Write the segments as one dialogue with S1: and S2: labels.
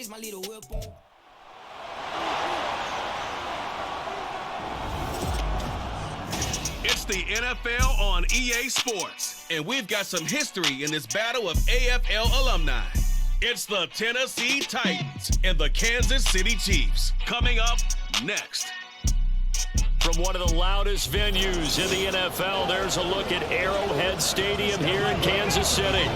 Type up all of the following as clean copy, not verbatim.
S1: place my little whip on.
S2: It's the NFL on EA Sports, and we've got some history in this battle of AFL alumni. It's the Tennessee Titans and the Kansas City Chiefs. Coming up next.
S3: From one of the loudest venues in the NFL, there's a look at Arrowhead Stadium here in Kansas City.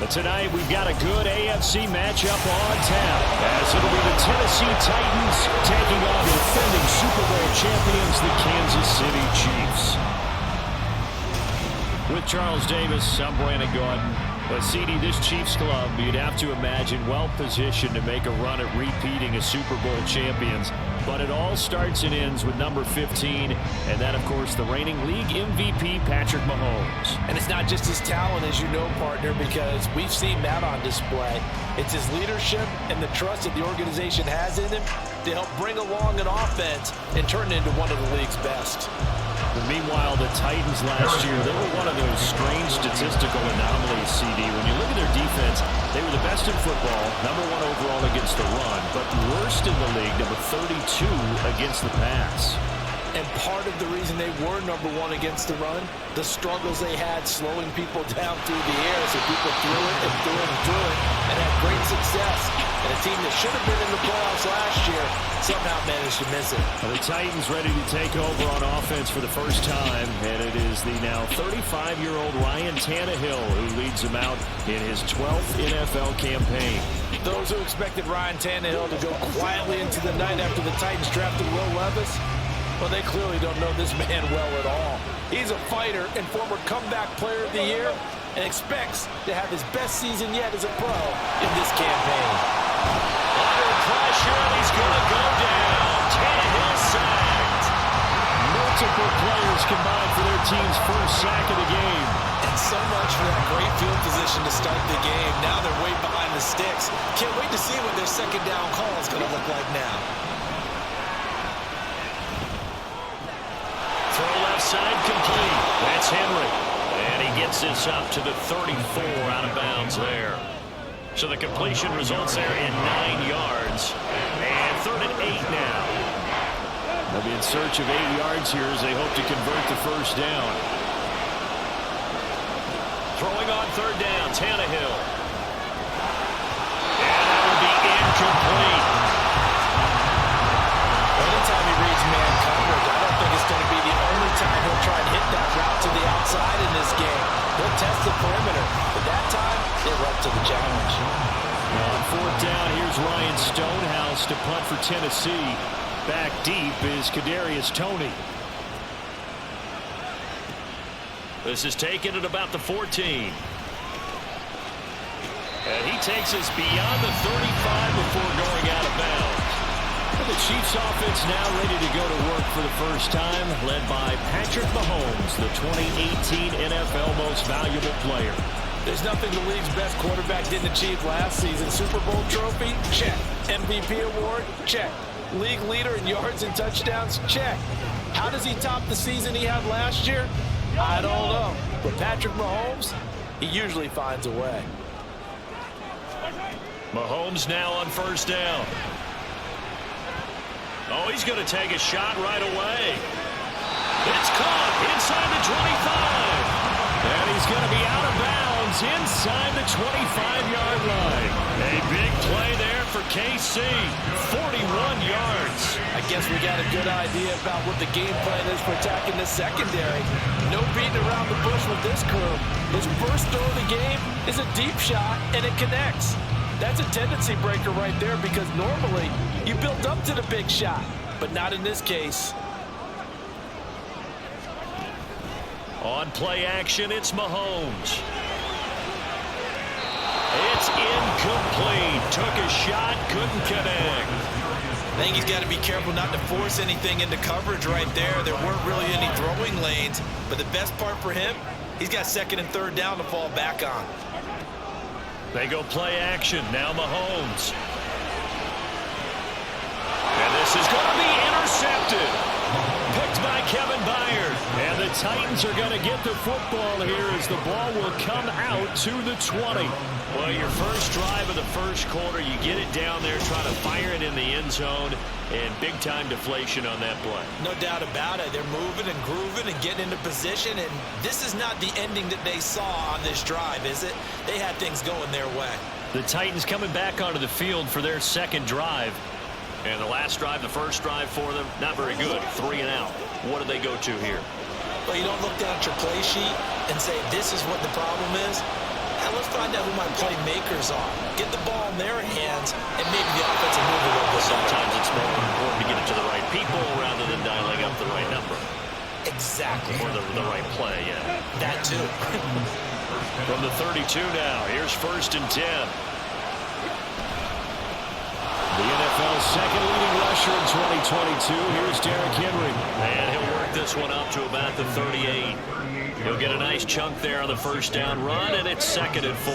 S3: But tonight, we've got a good AFC matchup on tap, as it'll be the Tennessee Titans taking on the defending Super Bowl champions, the Kansas City Chiefs. With Charles Davis, I'm Brandon Gordon. But, CD, this Chiefs club, you'd have to imagine well-positioned to make a run at repeating as Super Bowl champions. But it all starts and ends with number 15, and that, of course, the reigning league MVP, Patrick Mahomes.
S4: And it's not just his talent, as you know, partner, because we've seen that on display. It's his leadership and the trust that the organization has in him to help bring along an offense and turn it into one of the league's best.
S3: But meanwhile, the Titans last year, they were one of those strange statistical anomalies, CD. When you look at their defense, they were the best in football, number 1 overall against the run, but worst in the league, number 32 against the pass.
S4: And part of the reason they were number 1 against the run, the struggles they had slowing people down through the air, so people threw it and threw it and threw it, and had great success. And a team that should have been in the playoffs last year somehow managed to miss it.
S3: Well, the Titans ready to take over on offense for the first time, and it is the now 35-year-old Ryan Tannehill who leads them out in his 12th NFL campaign.
S4: Those who expected Ryan Tannehill to go quietly into the night after the Titans drafted Will Levis, well, they clearly don't know this man well at all. He's a fighter and former comeback player of the year and expects to have his best season yet as a pro in this campaign.
S3: Under pressure, and he's going to go down. Tannehill sacked. Multiple players combined for their team's first sack of the game.
S4: And so much for that great field position to start the game. Now they're way behind the sticks. Can't wait to see what their second down call is going to look like now.
S3: Throw left side complete. That's Henry. And he gets this up to the 34 out of bounds there. So the completion results there in 9 yards. And 3rd and 8 now. They'll be in search of 8 yards here as they hope to convert the first down. Throwing on 3rd down, Tannehill. And that will be incomplete.
S4: Anytime he reads man coverage, I don't think it's going to be the only time he'll try and hit that route to the outside in this game. He'll test the perimeter, but that time, they're up to the challenge.
S3: On 4th down, here's Ryan Stonehouse to punt for Tennessee. Back deep is Kadarius Toney. This is taken at about the 14. And he takes us beyond the 35 before going out of bounds. And the Chiefs offense now ready to go to work for the first time, led by Patrick Mahomes, the 2018 NFL Most Valuable Player.
S4: There's nothing the league's best quarterback didn't achieve last season. Super Bowl trophy? Check. MVP award? Check. League leader in yards and touchdowns? Check. How does he top the season he had last year? I don't know. But Patrick Mahomes, he usually finds a way.
S3: Mahomes now on 1st down. Oh, he's going to take a shot right away. It's caught inside the 25. And he's going to be out of bounds inside the 25-yard line. A big play there for KC. 41 yards.
S4: I guess we got a good idea about what the game plan is for attacking the secondary. No beating around the bush with this crew. His first throw of the game is a deep shot, and it connects. That's a tendency breaker right there because normally you build up to the big shot, but not in this case.
S3: On play action, it's Mahomes. It's incomplete. Took a shot, couldn't connect.
S4: I think he's got to be careful not to force anything into coverage right there. There weren't really any throwing lanes, but the best part for him, he's got 2nd and 3rd down to fall back on.
S3: They go play action. Now Mahomes. And this is going to be intercepted. Picked by Kevin Byard. And the Titans Titans are going to get the football here as the ball will come out to the 20. Well, your first drive of the first quarter, you get it down there, try to fire it in the end zone, and big-time deflation on that play.
S4: No doubt about it. They're moving and grooving and getting into position, and this is not the ending that they saw on this drive, is it? They had things going their way.
S3: The Titans coming back onto the field for their second drive. And the last drive, the first drive for them, not very good. 3 and out. What do they go to here?
S4: Well, you don't look down at your play sheet and say, this is what the problem is. Now let's find out who my playmakers are. Get the ball in their hands, and maybe the offense will move a little bit.
S3: Sometimes it's more important to get it to the right people rather than dialing up the right number.
S4: Exactly.
S3: Or the right play, yeah.
S4: That too.
S3: From the 32 now, here's 1st and 10. The NFL's second leading rusher in 2022. Here's Derrick Henry. And he'll work this one up to about the 38. He'll get a nice chunk there on the first down run, and it's 2nd and 4.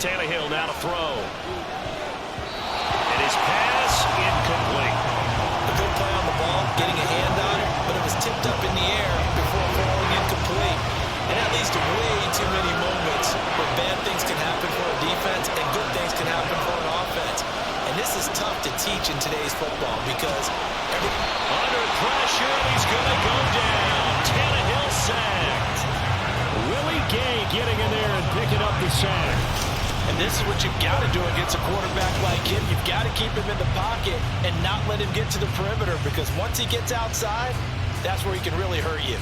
S3: Tannehill now to throw. And his pass incomplete.
S4: A good play on the ball, getting a hand on it, but it was tipped up in the air before falling incomplete. And that leads to way too many moments where bad things can happen for a defense and good things can happen for an offense. And this is tough to teach in today's football because
S3: under pressure, he's going to go down. Tannehill sacked. Willie Gay getting in there and picking up the sack.
S4: And this is what you've got to do against a quarterback like him. You've got to keep him in the pocket and not let him get to the perimeter because once he gets outside, that's where he can really hurt you.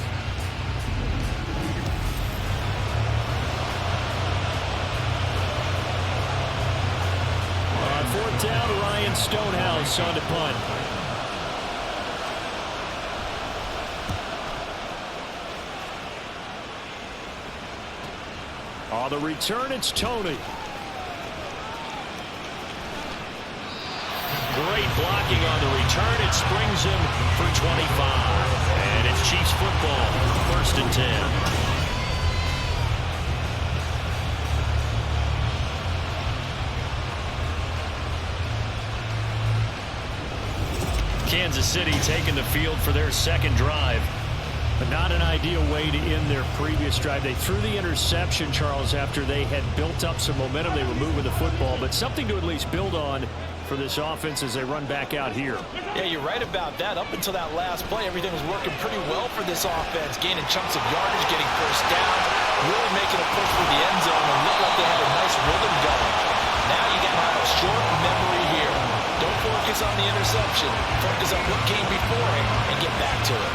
S3: On 4th down, Ryan Stonehouse on to punt. On the return, it's Tony. Great blocking on the return. It springs him for 25. And it's Chiefs football, 1st and 10. Kansas City taking the field for their second drive. But not an ideal way to end their previous drive. They threw the interception, Charles, after they had built up some momentum. They were moving the football, but something to at least build on for this offense as they run back out here.
S4: Yeah, you're right about that. Up until that last play, everything was working pretty well for this offense, gaining chunks of yardage, getting first down, really making a push for the end zone, and looked like they had a nice rhythm going. Now you got to have a short memory here. Don't focus on the interception. Focus on what came before it and get back to it.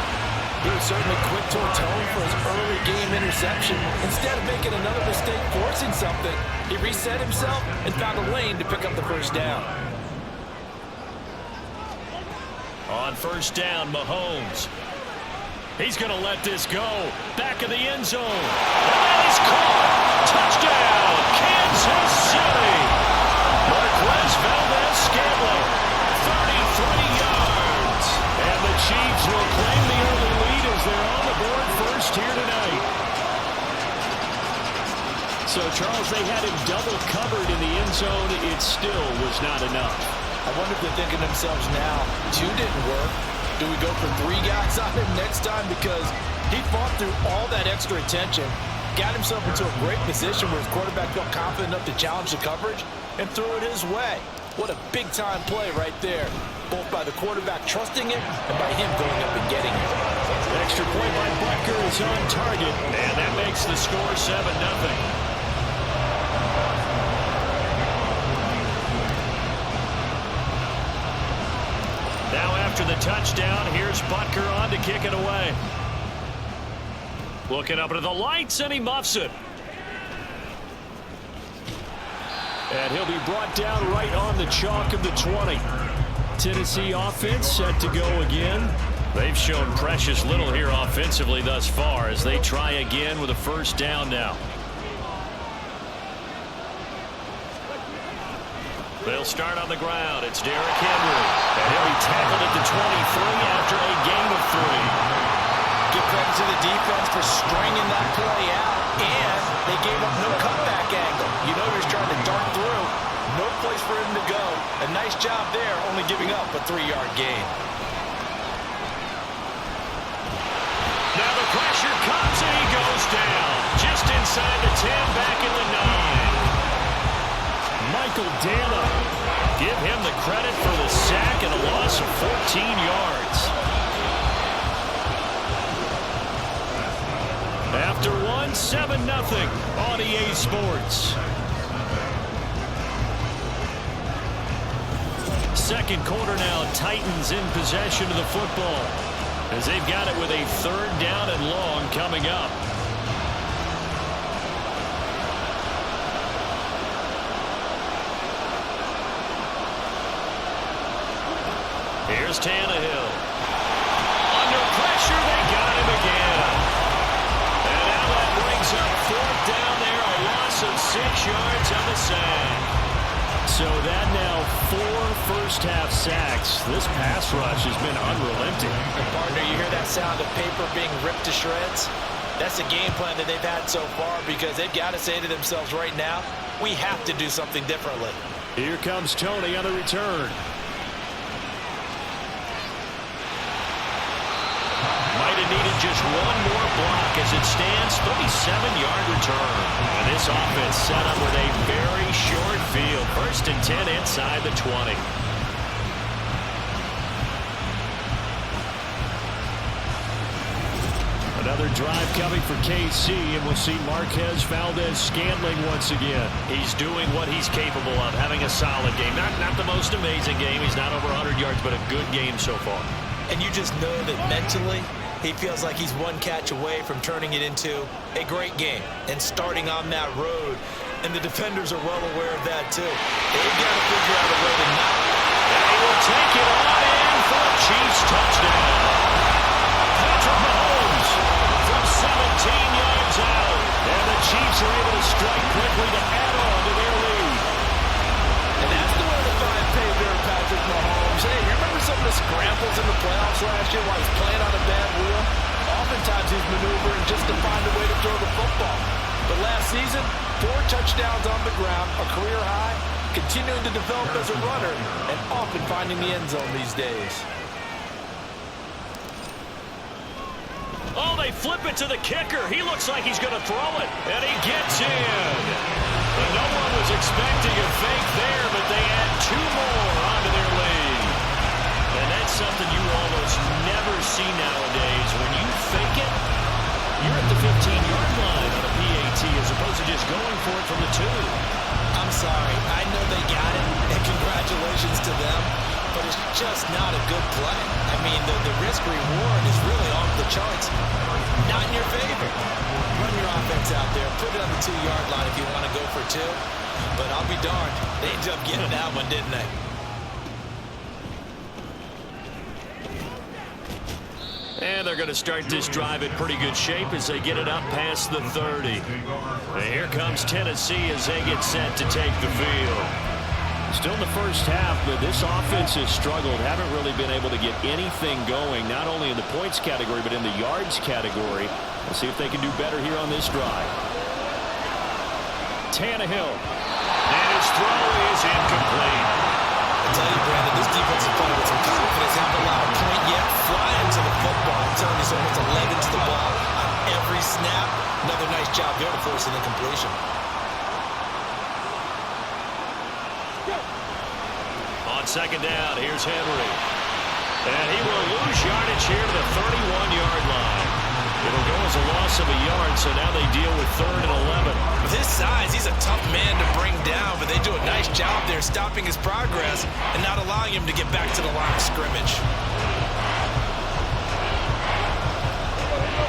S4: He was certainly quick to atone for his early game interception. Instead of making another mistake forcing something, he reset himself and found a lane to pick up the first down.
S3: On 1st down, Mahomes. He's going to let this go. Back of the end zone. And he's caught. Touchdown, Kansas City. Marquez Valdez-Scantling, 33 yards. And the Chiefs will claim the early lead as they're on the board first here tonight. So, Charles, they had him double covered in the end zone. It still was not enough.
S4: I wonder if they're thinking to themselves now, 2 didn't work. Do we go for 3 guys on him next time? Because he fought through all that extra attention, got himself into a great position where his quarterback felt confident enough to challenge the coverage and threw it his way. What a big-time play right there, both by the quarterback trusting it and by him going up and getting it.
S3: Extra point by Butker is on target, and that makes the score 7-0. Now after the touchdown, here's Butker on to kick it away. Looking up into the lights, and he muffs it. And he'll be brought down right on the chalk of the 20. Tennessee offense set to go again. They've shown precious little here offensively thus far as they try again with a first down now. They'll start on the ground. It's Derrick Henry. And he'll be tackled at the 23 after a gain of 3.
S4: Give credit to the defense for stringing that play out, and they gave up no cutback angle. You know he was trying to dart through. No place for him to go. A nice job there, only giving up a 3-yard gain.
S3: comes and he goes down. Just inside the 10, back in the 9. Michael Dana. Give him the credit for the sack and a loss of 14 yards. After 7-0 on EA Sports. Second quarter now, Titans in possession of the football as they've got it with a 3rd down and long coming up. Here's Tannehill. Under pressure, they got him again. And now that brings up 4th down there, a loss of 6 yards on the sack. So that now 4 first-half sacks. This pass rush has been unrelenting.
S4: And partner, you hear that sound of paper being ripped to shreds? That's the game plan that they've had so far because they've got to say to themselves right now, we have to do something differently.
S3: Here comes Tony on the return. Might have needed just one more block as it stands, 37-yard return. And this offense set up with a very short field. 1st and 10 inside the 20. Another drive coming for KC, and we'll see Marquez Valdez-Scantling once again. He's doing what he's capable of, having a solid game. Not the most amazing game. He's not over 100 yards, but a good game so far.
S4: And you just know that mentally, he feels like he's one catch away from turning it into a great game and starting on that road. And the defenders are well aware of that, too. They've got to figure out a way to not.
S3: And he will take it on in for a Chiefs touchdown. Patrick Mahomes from 17 yards out. And the Chiefs are able to strike quickly to add on to their lead.
S4: And that's the way to find pay there, Patrick Mahomes. Hey, you remember some of the scrambles in the playoffs last year while he's playing on a bad wheel? Oftentimes he's maneuvering just to find a way to throw the football. But last season, 4 touchdowns on the ground, a career high, continuing to develop as a runner, and often finding the end zone these days.
S3: Oh, they flip it to the kicker. He looks like he's going to throw it, and he gets in. And no one was expecting a fake there, but they add 2 more onto their lead. And that's something you almost never see nowadays. When you fake it, you're at the 15-yard line on a PAT as opposed to just going for it from the 2.
S4: I'm sorry. I know they got it, and congratulations to them, but it's just not a good play. I mean, the risk-reward is really off the charts. Not in your favor. Run your offense out there. Put it on the 2-yard line if you want to go for 2. But I'll be darned. They ended up getting that one, didn't they?
S3: And they're going to start this drive in pretty good shape as they get it up past the 30. And here comes Tennessee as they get set to take the field. Still in the first half, but this offense has struggled. Haven't really been able to get anything going, not only in the points category, but in the yards category. We'll see if they can do better here on this drive. Tannehill. And his throw is incomplete.
S4: I tell you, Brandon, this defense is playing with some confidence. They haven't allowed a point yet. Flying to the football. I'm telling you, it's almost 11 to the ball on every snap. Another nice job there to force an incompletion.
S3: On 2nd down, here's Henry. And he will lose yardage here to the 31-yard line. It'll go as a loss of a yard, so now they deal with 3rd and 11.
S4: With his size, he's a tough man to bring down, but they do a nice job there stopping his progress and not allowing him to get back to the line of scrimmage.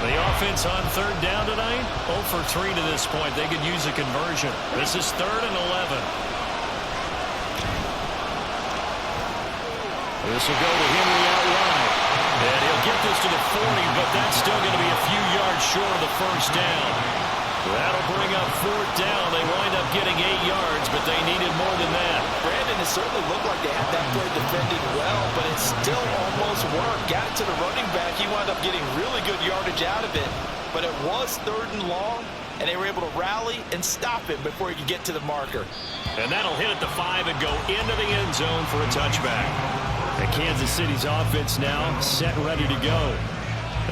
S3: The offense on 3rd down tonight, 0 for 3 to this point. They could use a conversion. This is 3rd and 11. This will go to Henry outright. And he'll get this to the 40, but that's still going to be a few yards short of the first down. That'll bring up 4th down. They wind up getting 8 yards, but they needed more than that.
S4: Brandon, it certainly looked like they had that play defended well, but it still almost worked. Got it to the running back. He wound up getting really good yardage out of it, but it was 3rd and long, and they were able to rally and stop him before he could get to the marker.
S3: And that'll hit at the 5 and go into the end zone for a touchback. And Kansas City's offense now set and ready to go.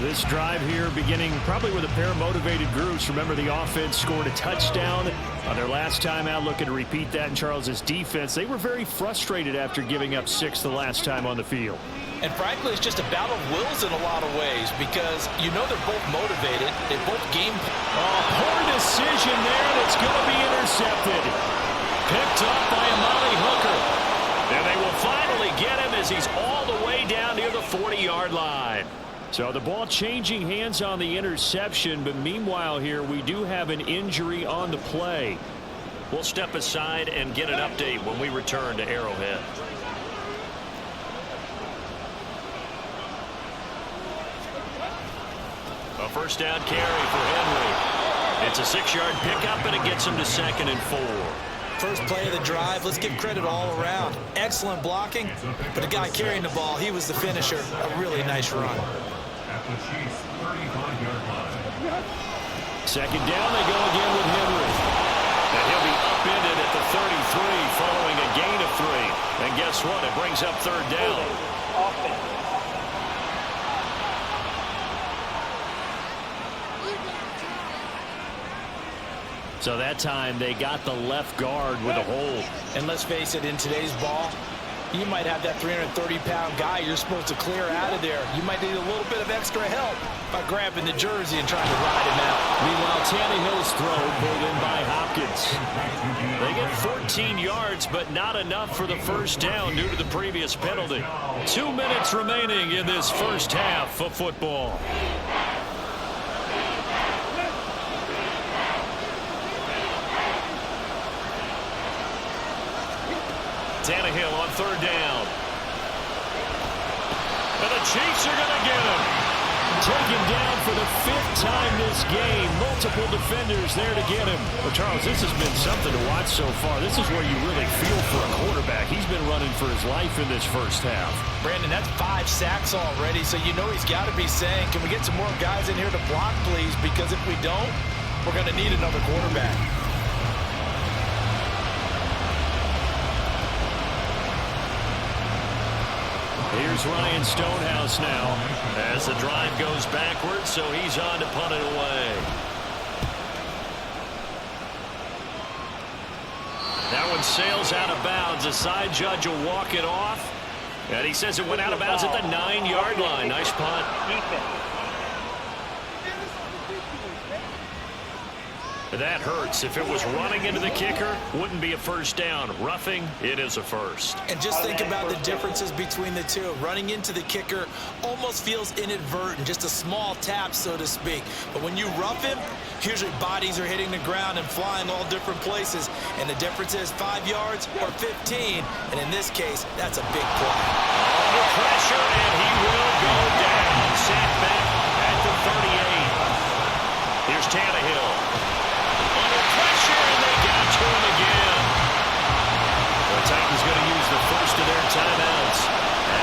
S3: This drive here beginning probably with a pair of motivated groups. Remember, the offense scored a touchdown on their last time out, looking to repeat that in Charles's defense. They were very frustrated after giving up 6 the last time on the field.
S4: And frankly, it's just a battle of wills in a lot of ways because you know they're both motivated. They both game.
S3: Poor decision there, and it's going to be intercepted. Picked up by Amari Hooker. And they will finally get him as he's all the way down near the 40-yard line. So the ball changing hands on the interception, but meanwhile here we do have an injury on the play. We'll step aside and get an update when we return to Arrowhead. A first down carry for Henry. It's a 6-yard pickup, and it gets him to 2nd and 4.
S4: First play of the drive, let's give credit all around. Excellent blocking, but the guy carrying the ball, he was the finisher. A really nice run.
S3: Second down, they go again with Henry. And he'll be upended at the 33 following a gain of 3. And guess what? It brings up 3rd down. So that time they got the left guard with a hold.
S4: And let's face it, in today's ball, you might have that 330-pound guy you're supposed to clear out of there. You might need a little bit of extra help by grabbing the jersey and trying to ride him out.
S3: Meanwhile, Tannehill's throw pulled in by Hopkins. They get 14 yards, but not enough for the first down due to the previous penalty. 2 minutes remaining in this first half of football. Tannehill on 3rd down. And the Chiefs are going to get him. Taken down for the 5th time this game. Multiple defenders there to get him. Well, Charles, this has been something to watch so far. This is where you really feel for a quarterback. He's been running for his life in this first half.
S4: Brandon, that's 5 sacks already, so you know he's got to be saying, can we get some more guys in here to block, please? Because if we don't, we're going to need another quarterback.
S3: Here's Ryan Stonehouse now as the drive goes backwards, so he's on to punt it away. That one sails out of bounds. The side judge will walk it off, and he says it went out of bounds at the 9-yard line. Nice punt. That hurts. If it was running into the kicker, wouldn't be a first down. Roughing, it is a first.
S4: And just think about the differences between the two. Running into the kicker almost feels inadvertent, just a small tap, so to speak. But when you rough him, usually bodies are hitting the ground and flying all different places. And the difference is 5 yards or 15. And in this case, that's a big play.
S3: Under pressure, and he will go down. Sacked back at the 38. Here's Tannehill. Again. The Titans going to use the first of their timeouts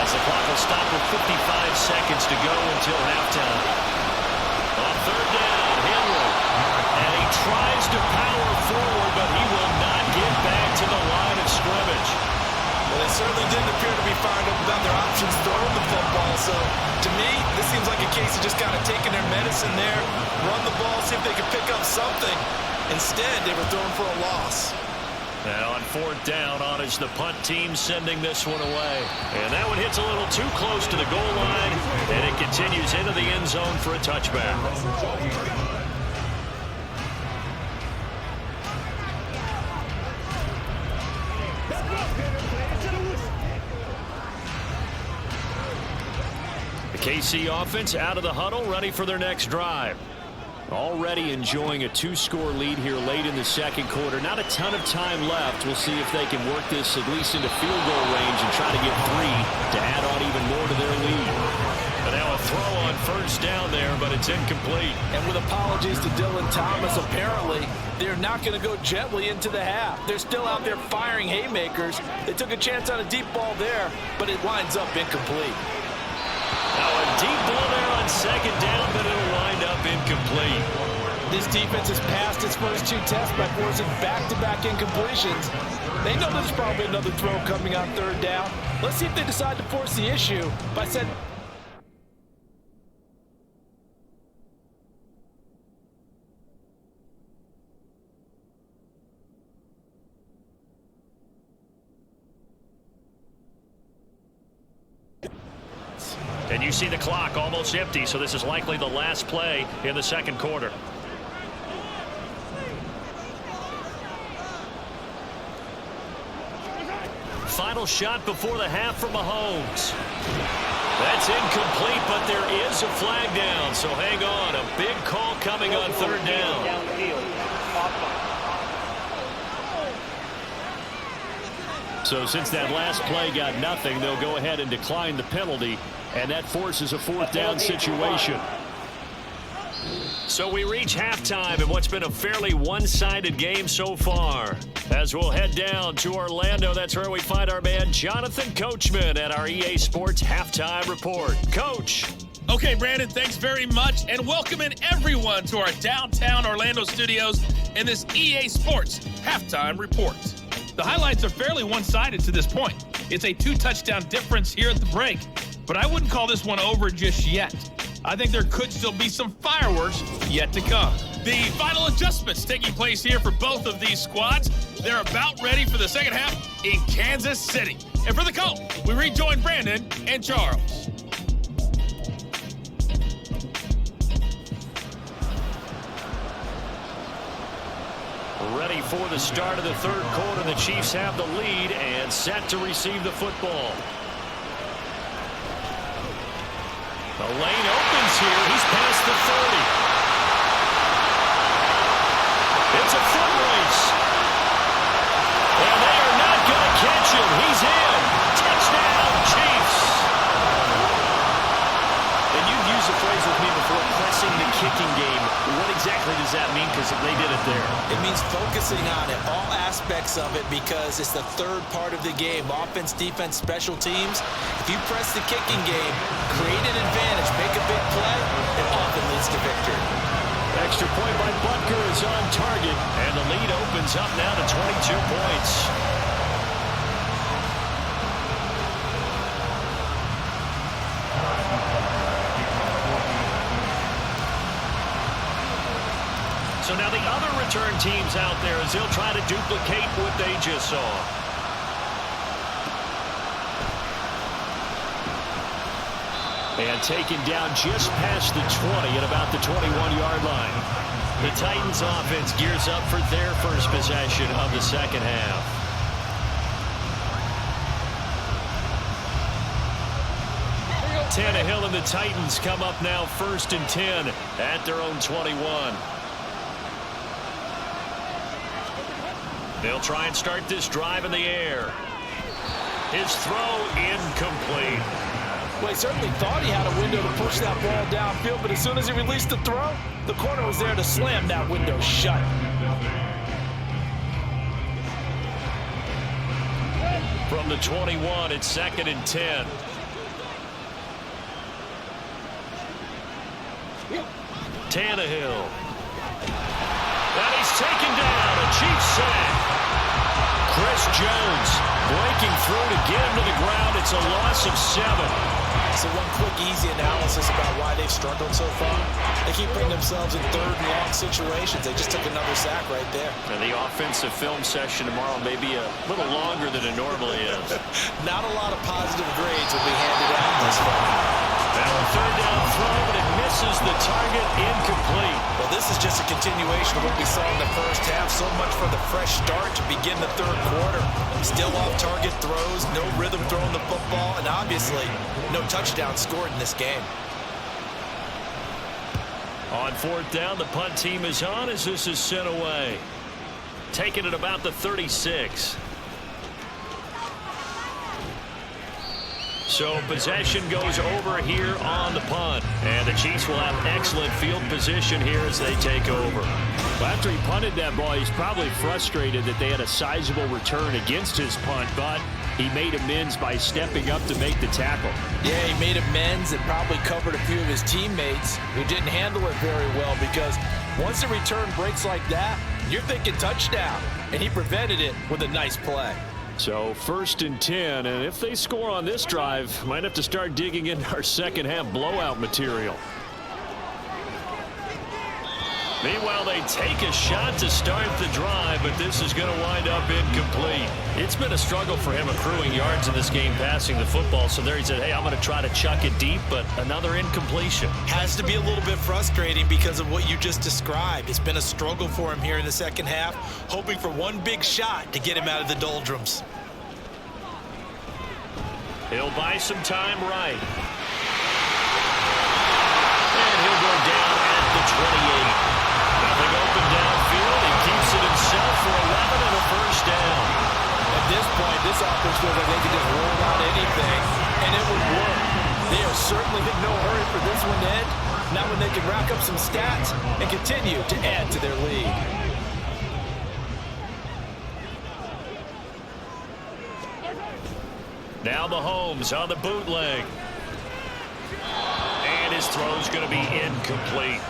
S3: as the clock will stop with 55 seconds to go until halftime. On 3rd down, Henry. And he tries to power forward, but he will not get back to the line of scrimmage.
S4: Well, they certainly didn't appear to be fired up about their options throwing the football. So, to me, this seems like a case of just kind of taking their medicine there, run the ball, see if they can pick up something. Instead, they were thrown for a loss.
S3: Now on 4th down, on is the punt team sending this one away. And that one hits a little too close to the goal line, and it continues into the end zone for a touchback. The KC offense out of the huddle, ready for their next drive. Already enjoying a 2-score lead here late in the second quarter. Not a ton of time left. We'll see if they can work this at least into field goal range and try to get 3 to add on even more to their lead. And now a throw on first down there, but it's incomplete.
S4: And with apologies to Dylan Thomas, apparently they're not going to go gently into the half. They're still out there firing haymakers. They took a chance on a deep ball there, but it winds up incomplete.
S3: Now a deep ball there on second down, but it'll wind up incomplete.
S4: This defense has passed its first 2 tests by forcing back-to-back incompletions. They know there's probably another throw coming on 3rd down. Let's see if they decide to force the issue by setting...
S3: And you see the clock almost empty, so this is likely the last play in the second quarter. Final shot before the half from Mahomes. That's incomplete, but there is a flag down, so hang on. A big call coming on third down. So since that last play got nothing, they'll go ahead and decline the penalty, and that forces a fourth down situation. So we reach halftime in what's been a fairly one-sided game so far. As we'll head down to Orlando, that's where we find our man Jonathan Coachman at our EA Sports Halftime Report. Coach.
S1: Okay, Brandon, thanks very much, and welcome in everyone to our downtown Orlando studios in this EA Sports Halftime Report. The highlights are fairly one-sided to this point. It's a 2-touchdown difference here at the break, but I wouldn't call this one over just yet. I think there could still be some fireworks yet to come. The final adjustments taking place here for both of these squads. They're about ready for the second half in Kansas City. And for the call, we rejoin Brandon and Charles.
S3: Ready for the start of the third quarter. The Chiefs have the lead and set to receive the football. The lane opens here. He's past the 30. It's a foot race. And they are not going to catch him. He's in. Touchdown, Chiefs. And you've used the phrase with me before, pressing the kicking game. What exactly does that mean? Because they did it there.
S4: It means focusing on it, all aspects of it, because it's the third part of the game. Offense, defense, special teams. If you press the kicking game, create an advantage, make a big play, it often leads to victory.
S3: Extra point by Butker is on target, and the lead opens up now to 22 points. So now the other return teams out there as they'll try to duplicate what they just saw. And taken down just past the 20 at about the 21-yard line. The Titans offense gears up for their first possession of the second half. Tannehill and the Titans come up now 1st and 10 at their own 21. They'll try and start this drive in the air. His throw incomplete.
S4: Well, he certainly thought he had a window to push that ball downfield, but as soon as he released the throw, the corner was there to slam that window shut.
S3: From the 21, it's 2nd and 10. Tannehill. And he's taken down. A Chiefs sack. Chris Jones breaking through to get him to the ground. It's a loss of 7.
S4: So one quick, easy analysis about why they've struggled so far. They keep putting themselves in third and long situations. They just took another sack right there.
S3: And the offensive film session tomorrow may be a little longer than it normally is.
S4: Not a lot of positive grades will be handed out this far.
S3: Now a third down throw, but it misses the target, incomplete.
S4: Well, this is just a continuation of what we saw in the first half. So much for the fresh start to begin the third quarter. Still off-target throws, no rhythm throwing the football, and obviously no touchdown scored in this game.
S3: On 4th down, the punt team is on as this is sent away. Taken at about the 36. So possession goes over here on the punt. And the Chiefs will have excellent field position here as they take over. Well, after he punted that ball, he's probably frustrated that they had a sizable return against his punt, but he made amends by stepping up to make the tackle.
S4: Yeah, he made amends and probably covered a few of his teammates who didn't handle it very well, because once a return breaks like that, you're thinking touchdown, and he prevented it with a nice play.
S3: So 1st and 10, and if they score on this drive, might have to start digging into our second half blowout material. Meanwhile, they take a shot to start the drive, but this is going to wind up incomplete. It's been a struggle for him accruing yards in this game passing the football. So there he said, hey, I'm going to try to chuck it deep, but another incompletion.
S4: Has to be a little bit frustrating because of what you just described. It's been a struggle for him here in the second half, hoping for one big shot to get him out of the doldrums.
S3: He'll buy some time right. And he'll go down at the 28. Nothing open downfield. He keeps it himself for 11 and a first down.
S4: At this point, this offense feels like they can just roll out anything, and it would work. They are certainly in no hurry for this one to end. Not when they can rack up some stats and continue to add to their lead.
S3: Now Mahomes on the bootleg. And his throw's going to be incomplete.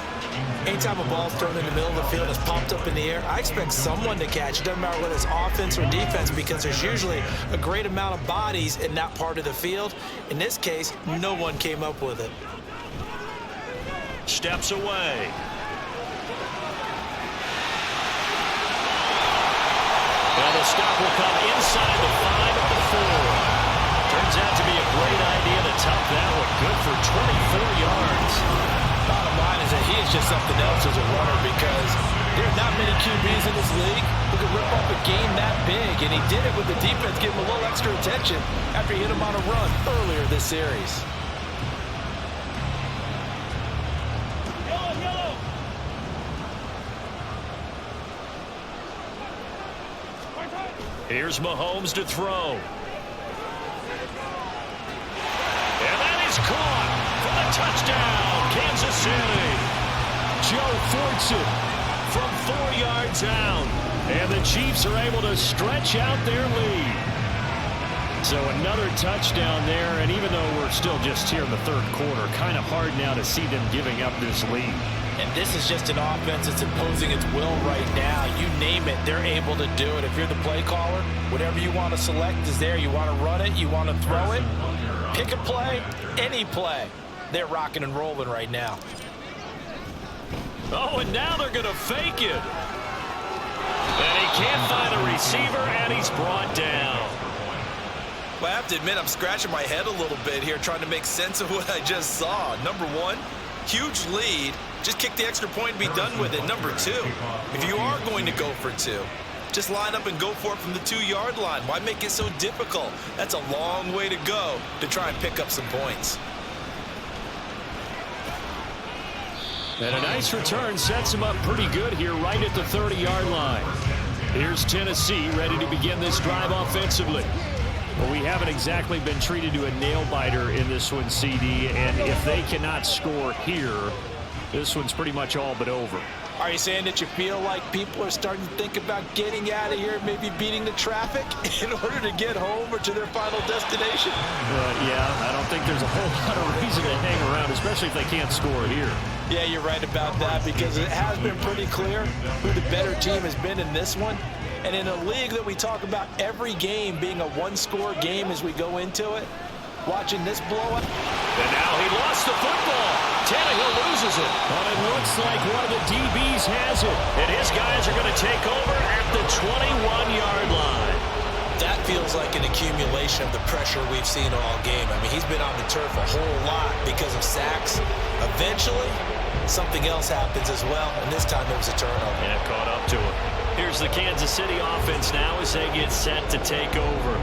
S4: Anytime a ball's thrown in the middle of the field and it's popped up in the air, I expect someone to catch. It doesn't matter whether it's offense or defense because there's usually a great amount of bodies in that part of the field. In this case, no one came up with it.
S3: Steps away. And the stop will come inside the 5 of the 4. Turns out to be a great idea to top that one. Good for 24 yards.
S4: Bottom line is that he is just something else as a runner because there are not many QBs in this league who can rip up a game that big, and he did it with the defense giving him a little extra attention after he hit him on a run earlier this series.
S3: Here's Mahomes to throw. And that is caught for the touchdown, Kansas City. Joe Fortson from 4 yards out. And the Chiefs are able to stretch out their lead. So another touchdown there, and even though we're still just here in the third quarter, kind of hard now to see them giving up this lead.
S4: And this is just an offense that's imposing its will right now. You name it, they're able to do it. If you're the play caller, whatever you want to select is there. You want to run it, you want to throw it, pick a play, any play. They're rocking and rolling right now.
S3: Oh, and now they're going to fake it. And he can't find a receiver, and he's brought down.
S4: Well, I have to admit, I'm scratching my head a little bit here trying to make sense of what I just saw. Number one, huge lead. Just kick the extra point and be done with it. Number two, if you are going to go for two, just line up and go for it from the 2-yard line. Why make it so difficult? That's a long way to go to try and pick up some points.
S3: And a nice return sets him up pretty good here right at the 30-yard line. Here's Tennessee ready to begin this drive offensively. Well, we haven't exactly been treated to a nail-biter in this one, CD, and if they cannot score here, this one's pretty much all but over.
S4: Are you saying that you feel like people are starting to think about getting out of here, maybe beating the traffic in order to get home or to their final destination?
S3: Yeah, I don't think there's a whole lot of reason to hang around, especially if they can't score here.
S4: Yeah, you're right about that because it has been pretty clear who the better team has been in this one. And in a league that we talk about every game being a one-score game as we go into it, watching this blow up.
S3: And now he lost the football. Tannehill loses it. But it looks like one of the DBs has it. And his guys are going to take over at the 21-yard line.
S4: That feels like an accumulation of the pressure we've seen all game. I mean, he's been on the turf a whole lot because of sacks. Eventually, something else happens as well, and this time it was a turnover.
S3: And it caught up to him. Here's the Kansas City offense now as they get set to take over.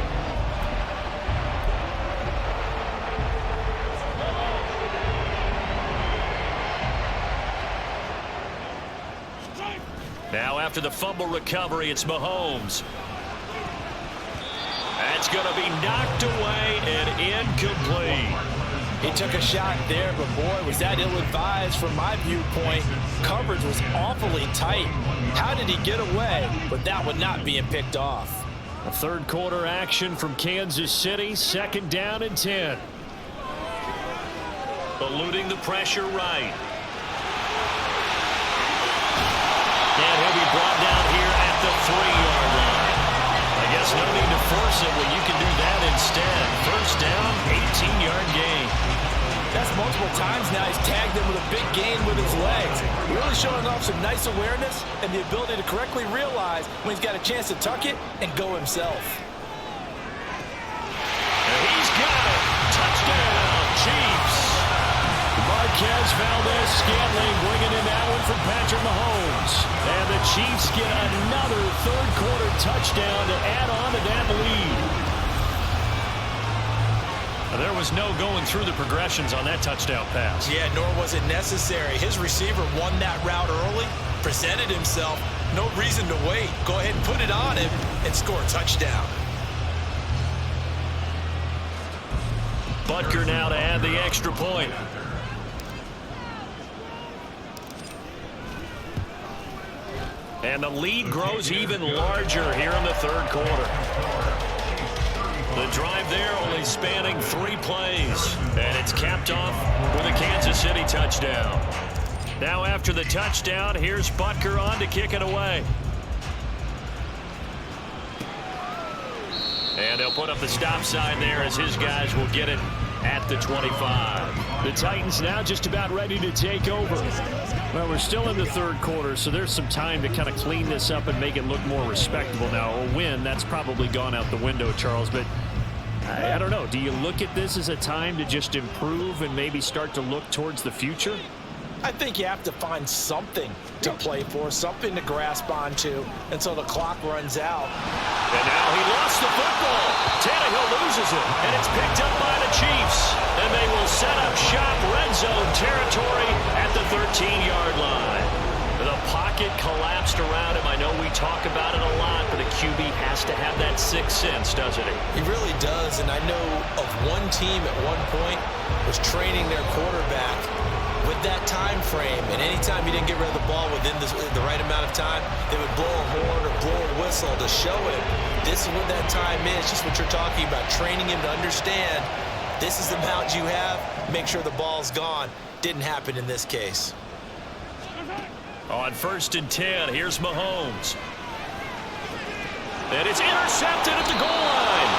S3: Now after the fumble recovery, it's Mahomes. That's going to be knocked away and incomplete.
S4: He took a shot there, but boy, was that ill-advised from my viewpoint. Coverage was awfully tight. How did he get away with that one not being picked off?
S3: A third quarter action from Kansas City, 2nd down and 10. Eluding the pressure right. And he'll be brought down here at the 3-yard line. I guess no need to force it when you can do that instead. First down, 18-yard gain.
S4: That's most multiple times now. He's tagged him with a big gain with his legs. Really showing off some nice awareness and the ability to correctly realize when he's got a chance to tuck it and go himself.
S3: And he's got it. Touchdown, Chiefs. Marquez Valdez-Scantling bringing in that one from Patrick Mahomes. And the Chiefs get another third-quarter touchdown to add on to that lead. There was no going through the progressions on that touchdown pass.
S4: Yeah, nor was it necessary. His receiver won that route early, presented himself. No reason to wait. Go ahead and put it on him and score a touchdown.
S3: Butker now to add the extra point. And the lead grows even larger here in the third quarter. The drive there only spanning 3 plays. And it's capped off with a Kansas City touchdown. Now after the touchdown, here's Butker on to kick it away. And they'll put up the stop sign there as his guys will get it at the 25. The Titans now just about ready to take over. Well, we're still in the third quarter, so there's some time to kind of clean this up and make it look more respectable now. A win, that's probably gone out the window, Charles, but I don't know. Do you look at this as a time to just improve and maybe start to look towards the future?
S4: I think you have to find something to play for, something to grasp onto until the clock runs out.
S3: And now he lost the football. Tannehill loses it, and it's picked up by the Chiefs. And they will set up shop red zone territory at the 13-yard line. The pocket collapsed around him. I know we talk about it a lot, but a QB has to have that sixth sense, doesn't he?
S4: He really does, and I know of one team at one point was training their quarterback with that time frame, and anytime he didn't get rid of the ball within the right amount of time, they would blow a horn or blow a whistle to show him this is what that time is, just what you're talking about, training him to understand this is the amount you have, make sure the ball's gone. Didn't happen in this case.
S3: On 1st and 10, here's Mahomes. And it's intercepted at the goal line.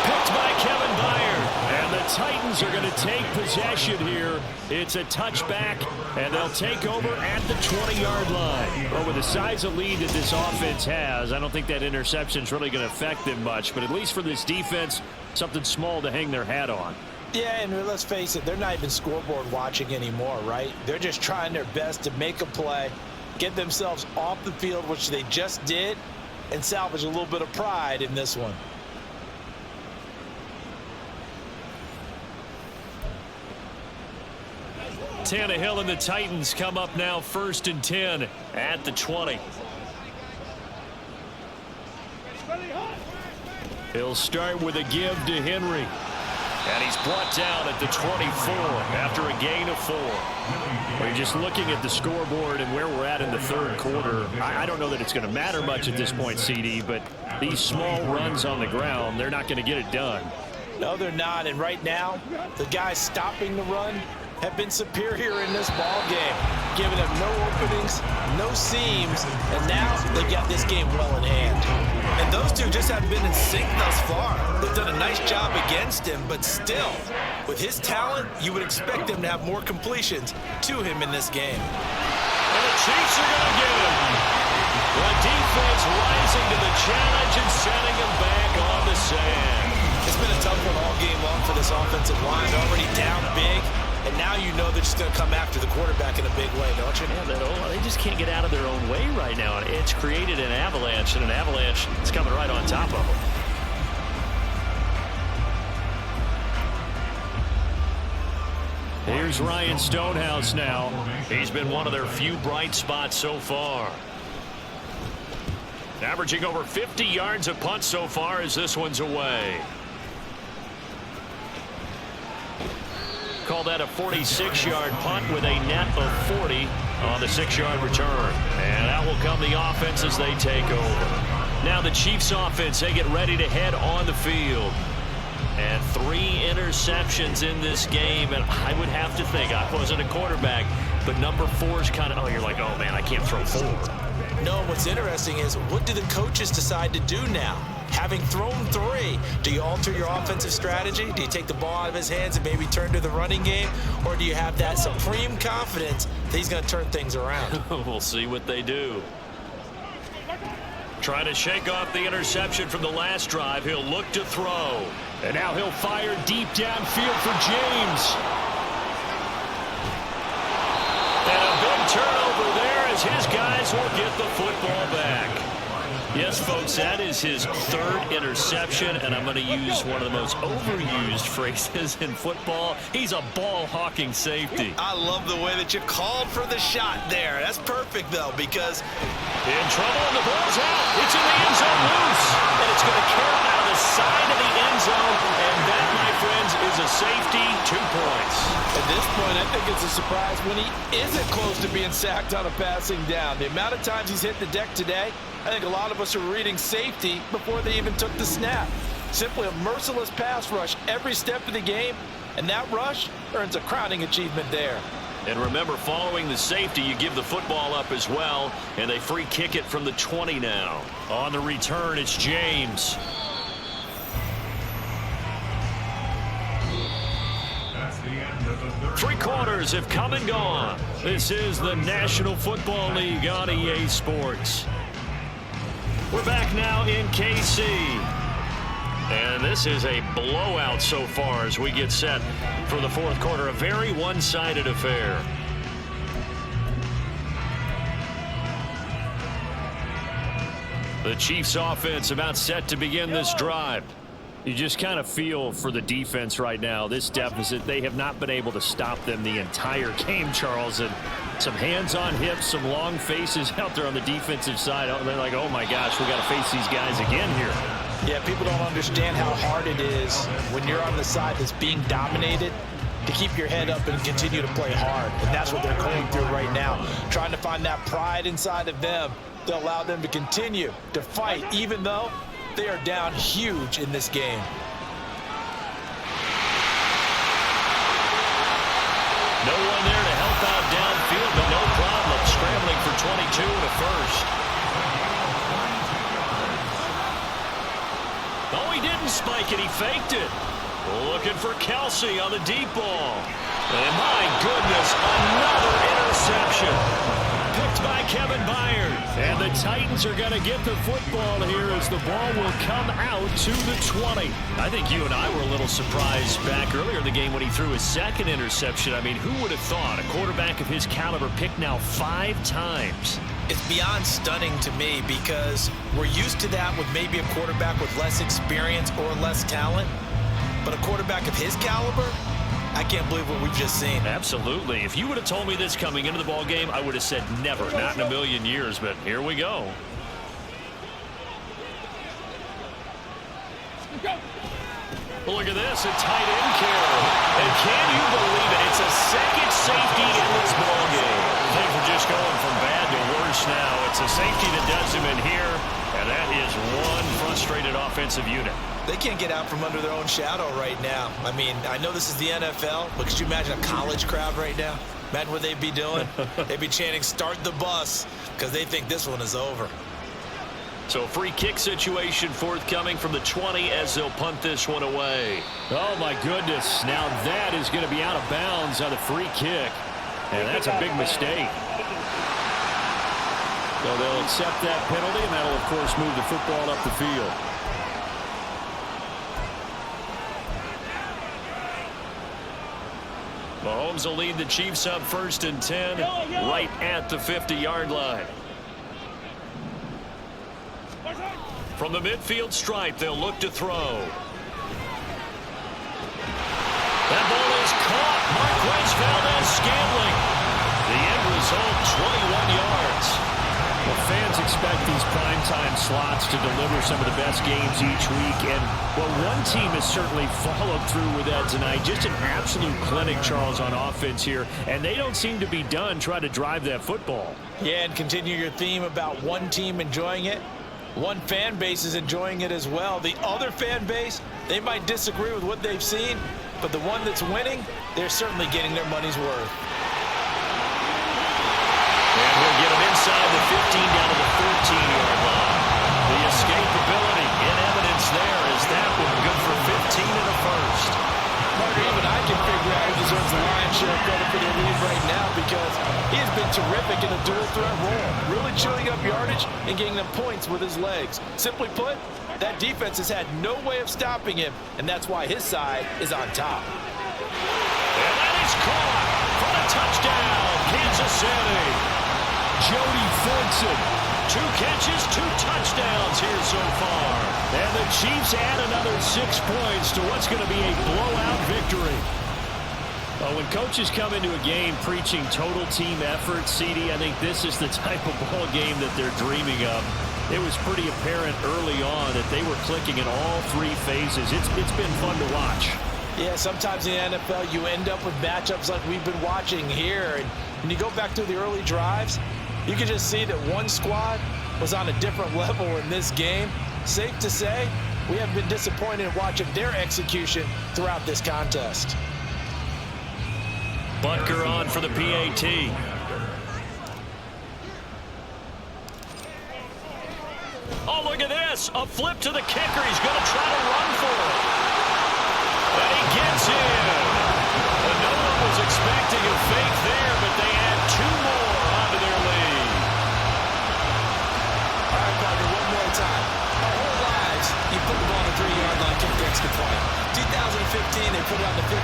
S3: Picked by Kevin Byard. And the Titans are going to take possession here. It's a touchback, and they'll take over at the 20-yard line. Well, with the size of lead that this offense has, I don't think that interception is really going to affect them much. But at least for this defense, something small to hang their hat on.
S4: Yeah, and let's face it, they're not even scoreboard watching anymore, right? They're just trying their best to make a play, get themselves off the field, which they just did, and salvage a little bit of pride in this one.
S3: Tannehill and the Titans come up now 1st and 10 at the 20. He'll start with a give to Henry. And he's brought down at the 24 after a gain of 4. Well, you're just looking at the scoreboard and where we're at in the third quarter. I don't know that it's going to matter much at this point, CD, but these small runs on the ground, they're not going to get it done.
S4: No, they're not. And right now, the guys stopping the run have been superior in this ball game, giving them no openings, no seams, and now they got this game well in hand. And those two just haven't been in sync thus far. They've done a nice job against him, but still, with his talent, you would expect them to have more completions to him in this game.
S3: And the Chiefs are going to get him. The defense rising to the challenge and setting him back on the sand.
S4: It's been a tough one all game long for this offensive line. Already down big. And now you know they're just going to come after the quarterback in a big way, don't you?
S3: Yeah, they just can't get out of their own way right now. It's created an avalanche, and an avalanche is coming right on top of them. Here's Ryan Stonehouse now. He's been one of their few bright spots so far. Averaging over 50 yards a punt so far as this one's away. Call that a 46-yard punt with a net of 40 on the 6-yard return. And out will come the offense as they take over. Now the Chiefs offense, they get ready to head on the field. And 3 interceptions in this game. And I would have to think, I wasn't a quarterback, but number 4 is kind of, you're like, oh man, I can't throw 4.
S4: No, what's interesting is what do the coaches decide to do now? Having thrown 3, do you alter your offensive strategy? Do you take the ball out of his hands and maybe turn to the running game? Or do you have that supreme confidence that he's going to turn things around?
S3: We'll see what they do. Trying to shake off the interception from the last drive. He'll look to throw. And now he'll fire deep downfield for James. And a big turnover there as his guys will get the football back. Yes, folks, that is his 3rd interception, and I'm going to use one of the most overused phrases in football. He's a ball-hawking safety.
S4: I love the way that you called for the shot there. That's perfect, though, because...
S3: In trouble, and the ball's out. It's in the end zone loose. And it's going to carry out of the side of the end zone, and that, my friends, is a safety, 2 points.
S4: At this point, I think it's a surprise when he isn't close to being sacked on a passing down. The amount of times he's hit the deck today, I think a lot of us are reading safety before they even took the snap. Simply a merciless pass rush every step of the game, and that rush earns a crowning achievement there.
S3: And remember, following the safety, you give the football up as well, and they free kick it from the 20 now. On the return, it's James. Three quarters have come and gone. This is the National Football League on EA Sports. We're back now in KC. And this is a blowout so far as we get set for the 4th quarter. A very one-sided affair. The Chiefs offense about set to begin this drive. You just kind of feel for the defense right now, this deficit. They have not been able to stop them the entire game, Charles. And some hands on hips, some long faces out there on the defensive side. They're like, oh my gosh, we got to face these guys again here.
S4: Yeah, people don't understand how hard it is when you're on the side that's being dominated to keep your head up and continue to play hard. And that's what they're going through right now, trying to find that pride inside of them to allow them to continue to fight, even though they are down huge in this game.
S3: No one there to help out downfield, but no problem. Scrambling for 22 and a first. Oh, he didn't spike it. He faked it. Looking for Kelsey on the deep ball. And my goodness, another interception. Picked by Kevin Byard. And the Titans are going to get the football here as the ball will come out to the 20. I think you and I were a little surprised back earlier in the game when he threw his 2nd interception. I mean, who would have thought a quarterback of his caliber picked now 5 times?
S4: It's beyond stunning to me because we're used to that with maybe a quarterback with less experience or less talent. But a quarterback of his caliber, I can't believe what we've just seen.
S3: Absolutely. If you would have told me this coming into the ball game, I would have said never, not in a million years. But here we go. Look at this, a tight end carry. And can you believe it? It's a 2nd safety in this ball game. Things are just going from bad to worse now. It's a safety that does him in here, and that is one frustrated offensive unit.
S4: They can't get out from under their own shadow right now. I mean, I know this is the NFL, but could you imagine a college crowd right now? Imagine what they'd be doing. They'd be chanting, "Start the bus," because they think this one is over.
S3: So free kick situation forthcoming from the 20 as they'll punt this one away. Oh, my goodness. Now that is going to be out of bounds on the free kick. And that's a big mistake. So they'll accept that penalty, and that'll, of course, move the football up the field. Mahomes will lead the Chiefs up 1st and 10, right at the 50-yard line. From the midfield stripe, they'll look to throw. That ball is caught. Marquez Valdez-Scantling. The end result, 21 yards. Well, fans expect these primetime slots to deliver some of the best games each week. And, well, one team has certainly followed through with that tonight. Just an absolute clinic, Charles, on offense here. And they don't seem to be done trying to drive that football.
S4: Yeah, and continue your theme about one team enjoying it. One fan base is enjoying it as well. The other fan base, they might disagree with what they've seen, but the one that's winning, they're certainly getting their money's worth.
S3: And we'll get them inside the 15 down to the
S4: yardage and getting them points with his legs. Simply put, that defense has had no way of stopping him, and that's why his side is on top.
S3: And that is caught for a touchdown, Kansas City. Jody Fortson, 2 catches, 2 touchdowns here so far. And the Chiefs add another 6 points to what's going to be a blowout victory. Well, when coaches come into a game preaching total team effort, CD, I think this is the type of ball game that they're dreaming of. It was pretty apparent early on that they were clicking in all 3 phases. It's been fun to watch.
S4: Yeah, sometimes in the NFL you end up with matchups like we've been watching here. And when you go back through the early drives, you can just see that one squad was on a different level in this game. Safe to say, we have been disappointed in watching their execution throughout this contest.
S3: Butker on for the PAT. Oh, look at this. A flip to the kicker. He's going to try to run for it. And he gets in. And no one was expecting a fake there, but they add 2 more onto their lead.
S4: All right, partner, one more time. Our whole lives, you put the ball on the 3-yard line, kick the extra point. 2015, they put it on the 15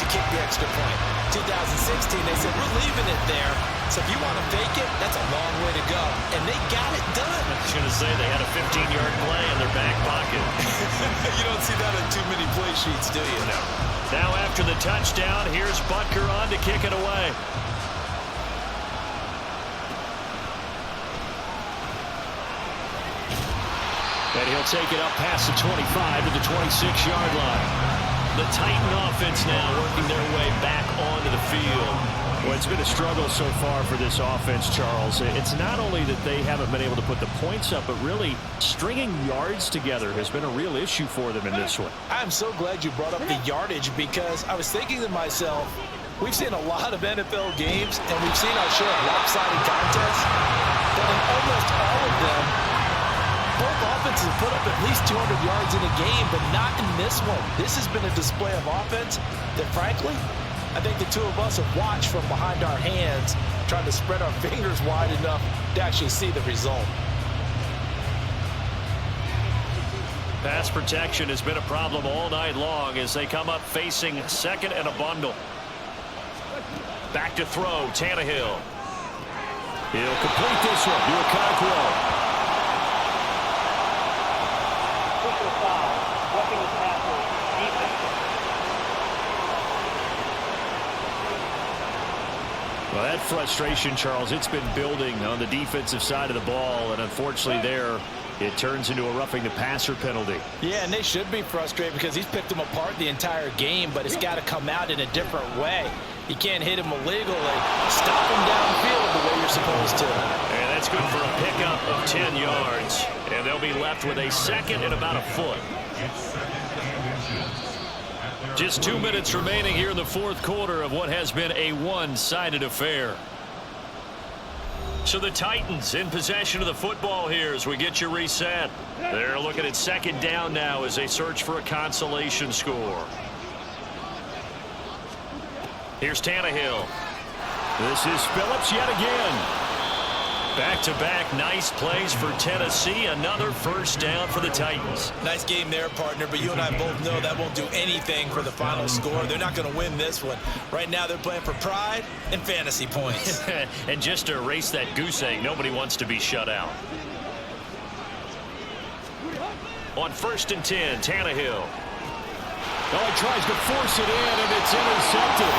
S4: to kick the extra point. 2016, they said, we're leaving it there. So if you want to fake it, that's a long way to go. And they got it done.
S3: I was going to say they had a 15-yard play in their back pocket.
S4: You don't see that on too many play sheets, do you?
S3: No. Now after the touchdown, here's Butker on to kick it away. And he'll take it up past the 25 to the 26-yard line. The Titan offense now working their way back onto the field. Well, it's been a struggle so far for this offense, Charles. It's not only that they haven't been able to put the points up, but really stringing yards together has been a real issue for them in this one.
S4: I'm so glad you brought up the yardage because I was thinking to myself, we've seen a lot of NFL games and we've seen our share of lopsided contests, but in almost all of them, both offenses put up at least 200 yards in a game, but not in this one. This has been a display of offense that, frankly, I think the two of us have watched from behind our hands, trying to spread our fingers wide enough to actually see the result.
S3: Pass protection has been a problem all night long as they come up facing second and a bundle. Back to throw, Tannehill. He'll complete this one to Okonkwo. Well, that frustration, Charles, it's been building on the defensive side of the ball, and unfortunately there, it turns into a roughing the passer penalty.
S4: Yeah, and they should be frustrated because he's picked them apart the entire game, but it's got to come out in a different way. You can't hit him illegally. Stop him downfield the way you're supposed to.
S3: And that's good for a pickup of 10 yards, and they'll be left with a second and about a foot. Just 2 minutes remaining here in the fourth quarter of what has been a one-sided affair. So the Titans in possession of the football here as we get you reset. They're looking at second down now as they search for a consolation score. Here's Tannehill. This is Phillips yet again. Back-to-back nice plays for Tennessee. Another first down for the Titans.
S4: Nice game there, partner, but you and I both know that won't do anything for the final score. They're not going to win this one. Right now they're playing for pride and fantasy points.
S3: And just to erase that goose egg, nobody wants to be shut out. On 1st and 10, Tannehill.
S5: Oh, he tries to force it in, and it's intercepted.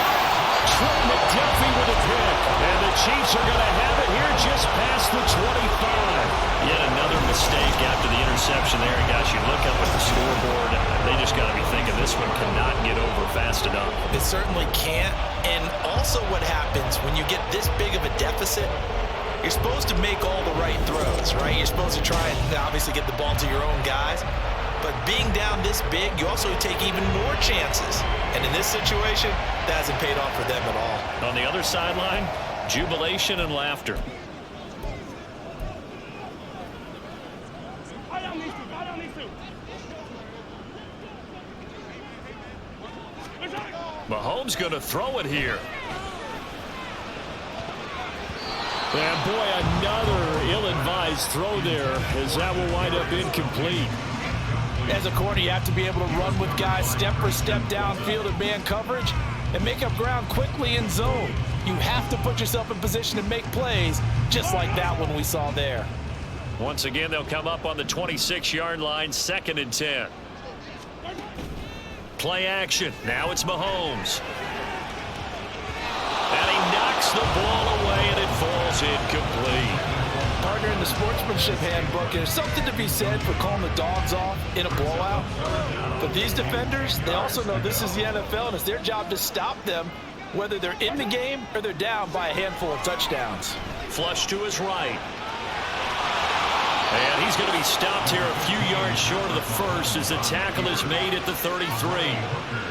S5: Trent McDuffie with a pick.
S3: And the Chiefs are going to have it here just past the 25. Yet another mistake after the interception there. And guys, you look up at the scoreboard, they just got to be thinking this one cannot get over fast enough.
S4: It certainly can't. And also what happens when you get this big of a deficit, you're supposed to make all the right throws, right? You're supposed to try and obviously get the ball to your own guys. But being down this big, you also take even more chances. And in this situation, that hasn't paid off for them at all.
S3: On the other sideline, jubilation and laughter. Mahomes going to throw it here. And boy, another ill-advised throw there, as that will wind up incomplete.
S4: As a corner, you have to be able to run with guys step for step downfield in man coverage and make up ground quickly in zone. You have to put yourself in position to make plays, just like that one we saw there.
S3: Once again, they'll come up on the 26-yard line, 2nd and 10. Play action. Now it's Mahomes. And he knocks the ball away, and it falls incomplete.
S4: Partner, in the sportsmanship handbook, there's something to be said for calling the dogs off in a blowout. But these defenders, they also know this is the NFL, and it's their job to stop them, whether they're in the game or they're down by a handful of touchdowns.
S3: Flush to his right. And he's going to be stopped here a few yards short of the first as the tackle is made at the 33.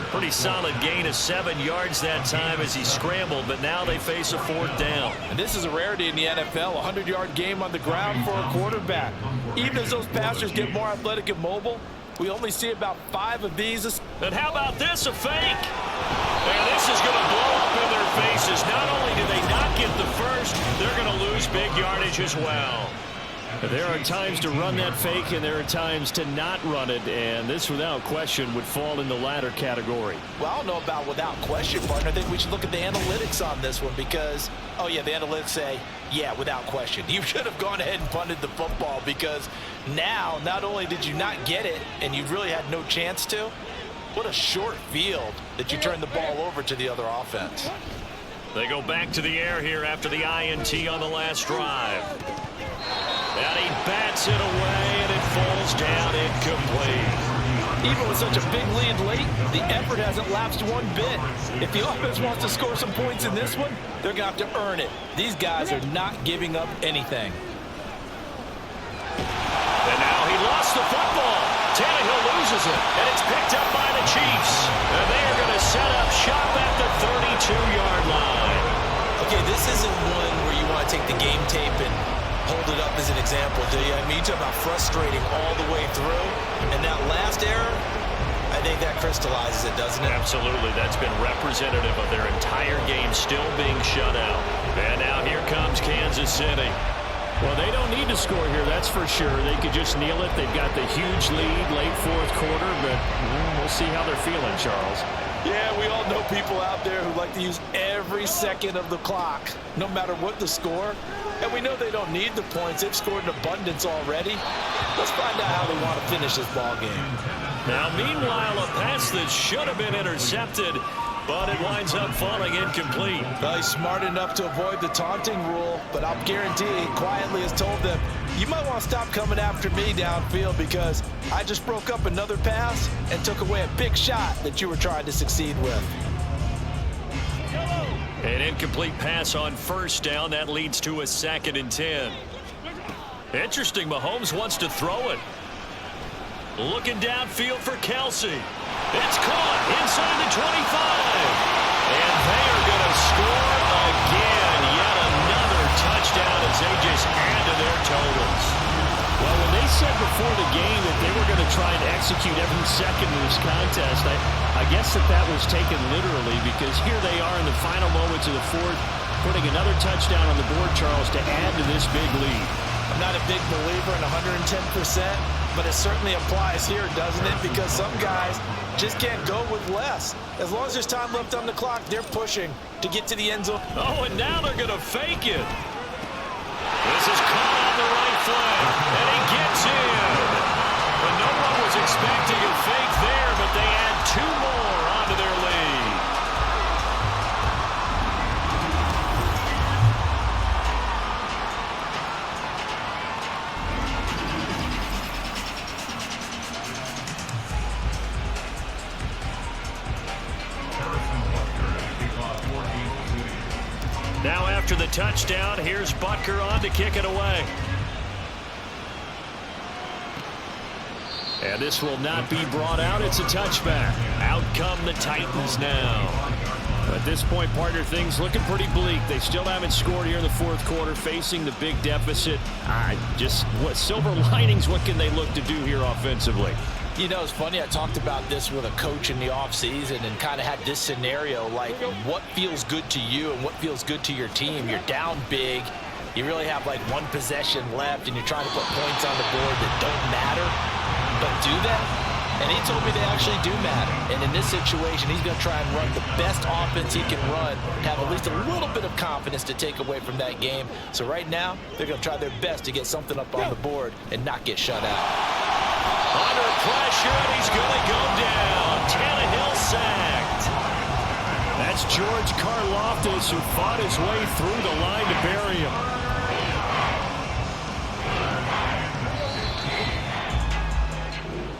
S3: Pretty solid gain of 7 yards that time as he scrambled, but now they face a 4th down.
S4: And this is a rarity in the NFL, a 100-yard game on the ground for a quarterback. Even as those passers get more athletic and mobile, we only see about 5 of these.
S3: And how about this, a fake? And this is going to blow up in their faces. Not only do they not get the first, they're going to lose big yardage as well. There are times to run that fake, and there are times to not run it, and this, without question, would fall in the latter category.
S4: Well, I don't know about without question, partner. I think we should look at the analytics on this one because, oh, yeah, the analytics say, yeah, without question. You should have gone ahead and punted the football because now, not only did you not get it, and you really had no chance to, what a short field that you turned the ball over to the other offense.
S3: They go back to the air here after the INT on the last drive. And he bats it away, and it falls down incomplete.
S4: Even with such a big lead late, the effort hasn't lapsed one bit. If the offense wants to score some points in this one, they're going to have to earn it. These guys are not giving up anything.
S3: And now he lost the football. Tannehill loses it, and it's picked up by the Chiefs. And they are going to set up shop at the 32-yard line.
S6: Okay, this isn't one where you want to take the game tape and hold it up as an example, do you? I mean, you talk about frustrating all the way through. And that last error, I think that crystallizes it, doesn't it?
S3: Absolutely. That's been representative of their entire game still being shut out. And now here comes Kansas City. Well, they don't need to score here, that's for sure. They could just kneel it. They've got the huge lead, late 4th quarter, but we'll see how they're feeling, Charles.
S4: Yeah, we all know people out there who like to use every second of the clock, no matter what the score. And we know they don't need the points. They've scored in abundance already. Let's find out how they want to finish this ball game.
S3: Now, meanwhile, a pass that should have been intercepted, but it winds up falling incomplete.
S4: Well, he's smart enough to avoid the taunting rule, but I'll guarantee he quietly has told them, you might want to stop coming after me downfield because I just broke up another pass and took away a big shot that you were trying to succeed with.
S3: An incomplete pass on 1st down. That leads to a 2nd and 10. Interesting. Mahomes wants to throw it. Looking downfield for Kelsey. It's caught inside the 25. And they are going to score again. Yet another touchdown as they just add to their totals. Well, when they said before the game that they were going to try and execute every second of this contest, I guess that was taken literally because here they are in the final moments of the 4th, putting another touchdown on the board, Charles, to add to this big lead.
S4: I'm not a big believer in 110%, but it certainly applies here, doesn't it? Because some guys just can't go with less. As long as there's time left on the clock, they're pushing to get to the end zone.
S3: Oh, and now they're going to fake it. This is caught on the right flank, and he gets in. But no one was expecting a fake there, but they add 2 more onto their lead. Now after the touchdown, here's Butker on to kick it away. And this will not be brought out. It's a touchback. Out come the Titans now. At this point, partner, things looking pretty bleak. They still haven't scored here in the 4th quarter, facing the big deficit. What silver linings, what can they look to do here offensively?
S4: You know, it's funny, I talked about this with a coach in the offseason and kind of had this scenario, like what feels good to you and what feels good to your team. You're down big. you really have like one possession left and you're trying to put points on the board that don't matter, but do that. And he told me they actually do matter. And in this situation, he's going to try and run the best offense he can run, have at least a little bit of confidence to take away from that game. So right now, they're going to try their best to get something up on the board and not get shut out.
S3: Under pressure, and he's going to go down. Tannehill sacked. That's George Karlaftis, who fought his way through the line to bury him.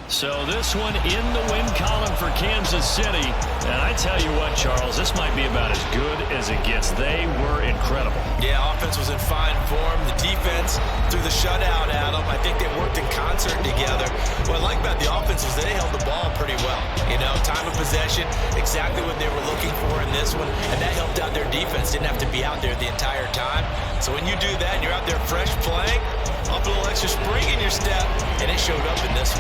S3: So this one in the win column for Kansas City. And I tell you what, Charles, this might be about as good as it gets. They were incredible.
S4: Yeah, offense was in fine form. The defense threw the shutout at them. I think they worked in concert together. What I like about the offense is they held the ball pretty well. You know, time of possession, exactly what they were looking for in this one. And that helped out their defense. Didn't have to be out there the entire time. So when you do that and you're out there fresh playing, up a little extra spring in your step, and it showed up in this one.